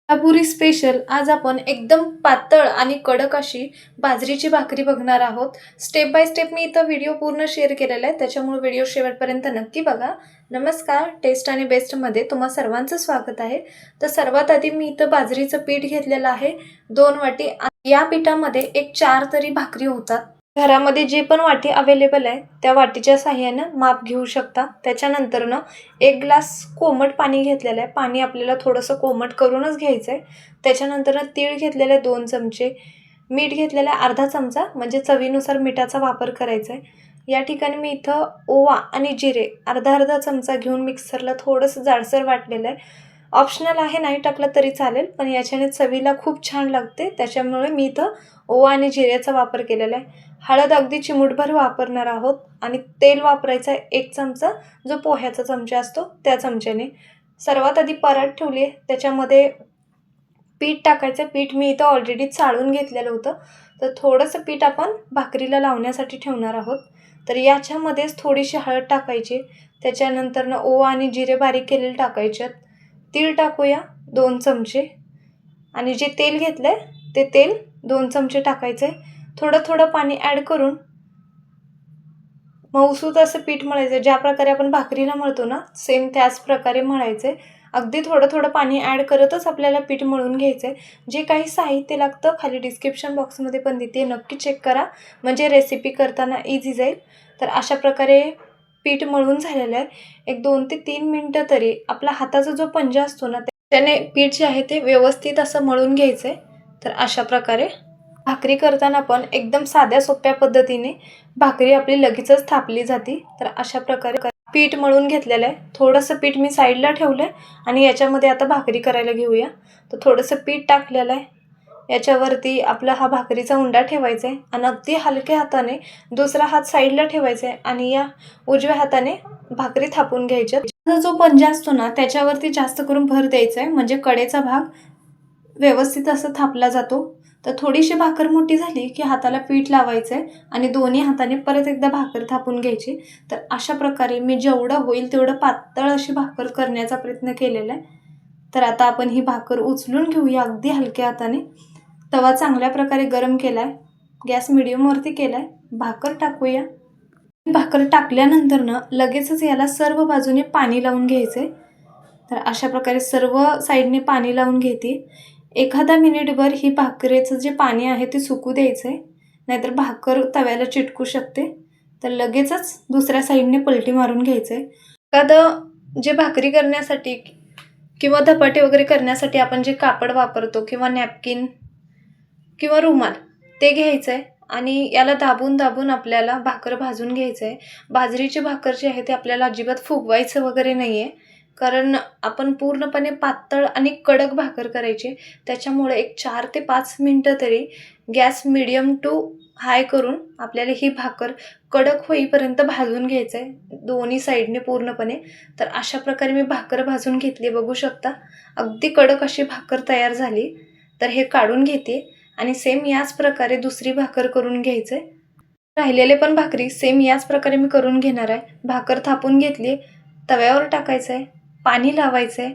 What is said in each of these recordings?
Kolhapuri special आज आपण एकदम पातळ आणि कडक अशी बाजरीची भाकरी बघणार आहोत। स्टेप बाय स्टेप मी इथं व्हिडिओ पूर्ण शेअर केलेला आहे, त्याच्यामुळे व्हिडिओ शेवटपर्यंत नक्की बघा। नमस्कार, टेस्ट आणि बेस्ट मध्ये तुम्हा सर्वांचं स्वागत आहे। तर सर्वात आधी मी इथं बाजरीचं पीठ घेतलेलं आहे 2 वाटी। या पिठामध्ये एक 4 तरी भाकरी होतात। घरामध्ये जे पण वाटी अवेलेबल आहे त्या वाटीच्या सहाय्याने माप घेऊ शकता। त्याच्यानंतर ना 1 ग्लास कोमट पाणी घेतलेलं आहे। पाणी आपल्याला थोडंसं कोमट करूनच घ्यायचं आहे। त्याच्यानंतर तीळ घेतलेले 2 चमचे, मीठ घेतलेला अर्धा चमचा, म्हणजे चवीनुसार मिठाचा वापर करायचा आहे। या ठिकाणी मी इथं ओवा आणि जिरे अर्धा चमचा घेऊन मिक्सरला थोडंसं जाडसर वाटलेलं आहे। ऑप्शनल आहे, नाही टाकलं तरी चालेल, पण याच्याने चवीला खूप छान लागते, त्याच्यामुळे मी इथं ओवा आणि जिऱ्याचा वापर केलेला आहे। हळद अगदी चिमूटभर वापरणार आहोत आणि तेल वापरायचं आहे 1 चमचा, जो पोह्याचा चमचा असतो त्या चमच्याने। सर्वात आधी परात ठेवली, त्याच्यामध्ये पीठ टाकायचं। पीठ मी इथं ऑलरेडी चाळून घेतलेलं होतं, तर थोडंसं पीठ आपण भाकरीला लावण्यासाठी ठेवणार आहोत। तर याच्यामध्येच थोडीशी हळद टाकायची, त्याच्यानंतर ओवा आणि जिरे बारीक केलेले टाकायचे, तीळ टाकूया 2 चमचे, आणि जे तेल घेतलंय ते तेल 2 चमचे टाकायचे। थोडं पाणी ॲड करून मऊसूत असं पीठ मळायचं। ज्या प्रकारे आपण भाकरीला मळतो ना, सेम त्याच प्रकारे मळायचे। अगदी थोडं पाणी ॲड करतच आपल्याला पीठ मळून घ्यायचं आहे। जे काही साहित्य लागतं खाली डिस्क्रिप्शन बॉक्समध्ये पण देते, नक्की चेक करा, म्हणजे रेसिपी करताना इझी जाईल। तर अशा प्रकारे पीठ मळून झालेलं आहे। एक 2 ते 3 मिनटं तरी आपला हाताचा जो पंजा असतो ना, त्याने पीठ जे आहे ते व्यवस्थित असं मळून घ्यायचं आहे। तर अशा प्रकारे भाकरी करताना पण एकदम साध्या सोप्या पद्धतीने भाकरी आपली लगेचच थापली जाते। तर अशा प्रकारे पीठ मळून घेतलेलं आहे। थोडंसं पीठ मी साईडला ठेवलंय आणि याच्यामध्ये आता भाकरी करायला घेऊया। तर थोडंसं पीठ टाकलेलं आहे, याच्यावरती आपला हा भाकरीचा उंडा ठेवायचा आहे आणि अगदी हलक्या हाताने दुसरा हात साईडला ठेवायचा आहे आणि या उजव्या हाताने भाकरी थापून घ्यायच्या। जो पंजा असतो ना, त्याच्यावरती जास्त करून भर द्यायचा आहे, म्हणजे कडेचा भाग व्यवस्थित असं थापला जातो। तर थोडीशी भाकर मोठी झाली की हाताला पीठ लावायचं आहे आणि दोन्ही हाताने परत एकदा भाकर थापून घ्यायची। तर अशा प्रकारे मी जेवढं होईल तेवढं पातळ अशी भाकर करण्याचा प्रयत्न केलेला आहे। तर आता आपण ही भाकर उचलून घेऊया अगदी हलक्या हाताने। तवा चांगल्या प्रकारे गरम केलाय, गॅस मिडियमवरती केलाय। भाकर टाकूया। भाकर टाकल्यानंतर ना लगेचच याला सर्व बाजूने पाणी लावून घ्यायचंय। तर अशा प्रकारे सर्व साईडने पाणी लावून घेते। एखादा मिनिटभर ही भाकरीचं जे पाणी आहे ते सुकू द्यायचंय, नाहीतर भाकर तव्याला चिटकू शकते। तर लगेचच दुसऱ्या साईडने पलटी मारून घ्यायचंय। एखादं जे भाकरी करण्यासाठी किंवा धपाटे वगैरे करण्यासाठी आपण जे कापड वापरतो किंवा नॅपकिन किंवा रुमाल, ते घ्यायचंय आणि याला दाबून आपल्याला भाकर भाजून घ्यायचंय। बाजरीची भाकर जी आहे ते आपल्याला अजिबात फुगवायचं वगैरे नाहीये, कारण आपण पूर्णपणे पातळ आणि कडक भाकर करायची। त्याच्यामुळे एक 4 ते 5 मिनिटं तरी गॅस मीडियम टू हाय करून आपल्याला ही भाकर कडक होईपर्यंत भाजून घ्यायचं आहे, दोन्ही साईडने पूर्णपणे। तर अशा प्रकारे मी भाकर भाजून घेतली, बघू शकता अगदी कडक अशी भाकर तयार झाली। तर हे काढून घेते आणि सेम याच प्रकारे दुसरी भाकर करून घ्यायचंय। राहिलेले पण भाकरी सेम याच प्रकारे मी करून घेणार आहे। भाकर थापून घेतली, तव्यावर टाकायचंय, पाणी लावायचंय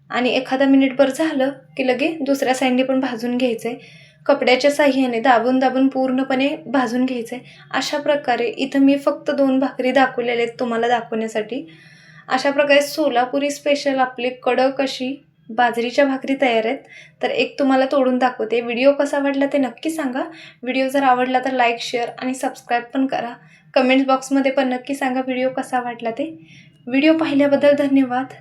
आणि एखादा मिनिटभर झालं की लगे दुसऱ्या साईडने पण भाजून घ्यायचंय। कपड्याच्या साह्याने दाबून पूर्णपणे भाजून घ्यायचंय। अशा प्रकारे इथं मी फक्त 2 भाकरी दाखवलेल्या आहेत तुम्हाला दाखवण्यासाठी। अशा प्रकारे सोलापुरी स्पेशल आपली कडक अशी बाजरीच्या भाकरी तयार आहेत। तर एक तुम्हाला तोडून दाखवते। व्हिडिओ कसा वाटला ते नक्की सांगा। व्हिडिओ जर आवडला तर लाईक, शेअर आणि सबस्क्राईब पण करा। कमेंट्स बॉक्समध्ये पण नक्की सांगा व्हिडिओ कसा वाटला ते। व्हिडिओ पाहिल्याबद्दल धन्यवाद।